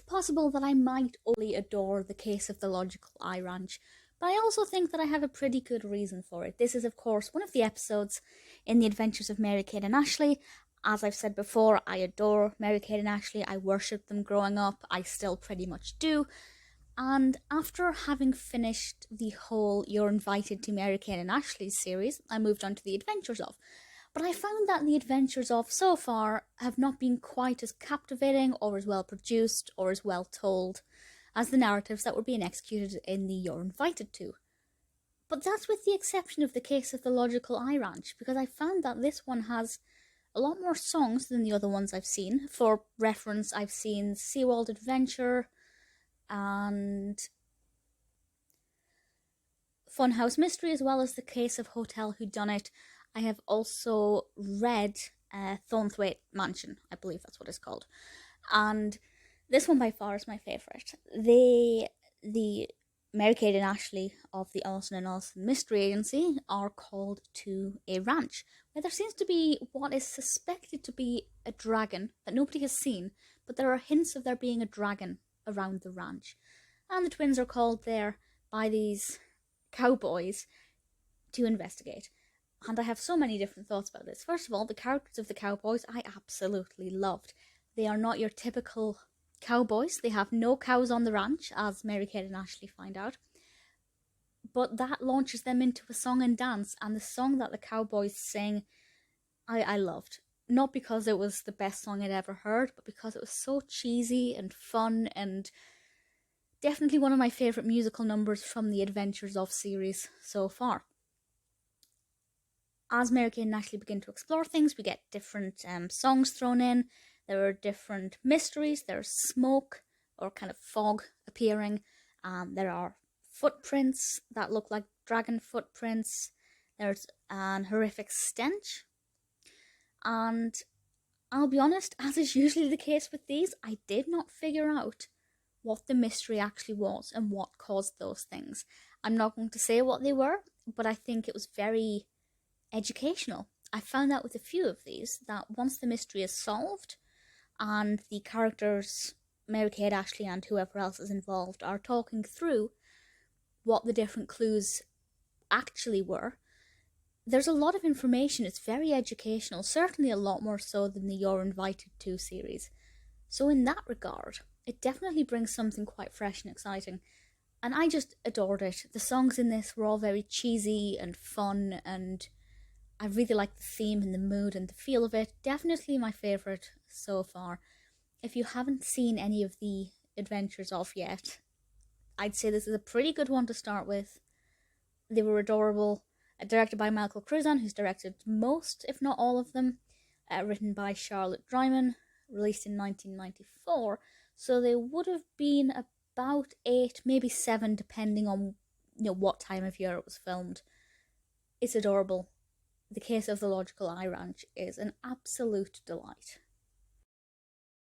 possible that I might only adore The Case of the Logical Eye Ranch, but I also think that I have a pretty good reason for it. This is, of course, one of the episodes in the adventures of Mary-Kate and Ashley. As I've said before, I adore Mary-Kate and Ashley. I worshipped them growing up. I still pretty much do. And after having finished the whole You're Invited to Mary-Kate and Ashley series, I moved on to the adventures of. But I found that the adventures of so far have not been quite as captivating or as well produced or as well told as the narratives that were being executed in the You're Invited to. But that's with the exception of The Case of the Logical Eye Ranch, because I found that this one has a lot more songs than the other ones I've seen. For reference, I've seen SeaWorld Adventure and Funhouse Mystery, as well as The Case of Hotel Whodunit. I have also read Thornthwaite Mansion, I believe that's what it's called. And this one by far is my favourite. The Mary-Kate and Ashley of the Olsen and Olsen Mystery Agency are called to a ranch where there seems to be what is suspected to be a dragon that nobody has seen, but there are hints of there being a dragon around the ranch. And the twins are called there by these cowboys to investigate. And I have so many different thoughts about this. First of all, the characters of the cowboys I absolutely loved. They are not your typical cowboys. They have no cows on the ranch, as Mary-Kate and Ashley find out. But that launches them into a song and dance, and the song that the cowboys sing, I loved. Not because it was the best song I'd ever heard, but because it was so cheesy and fun, and definitely one of my favourite musical numbers from the Adventures of series so far. As Mary-Kate and Ashley begin to explore things, we get different songs thrown in. There are different mysteries. There's smoke or kind of fog appearing. There are footprints that look like dragon footprints. There's an horrific stench. And I'll be honest, as is usually the case with these, I did not figure out what the mystery actually was and what caused those things. I'm not going to say what they were, but I think it was very educational. I found out with a few of these that once the mystery is solved and the characters, Mary-Kate, Ashley and whoever else is involved, are talking through what the different clues actually were, there's a lot of information. It's very educational, certainly a lot more so than the You're Invited to series. So in that regard, it definitely brings something quite fresh and exciting. And I just adored it. The songs in this were all very cheesy and fun, and I really like the theme and the mood and the feel of it. Definitely my favourite so far. If you haven't seen any of the Adventures of yet, I'd say this is a pretty good one to start with. They were adorable. Directed by Kruzan, who's directed most, if not all of them. Written by Charlotte Dreiman, released in 1994. So they would have been about 8, maybe 7, depending on what time of year it was filmed. It's adorable. The Case of the Logical Eye Ranch is an absolute delight.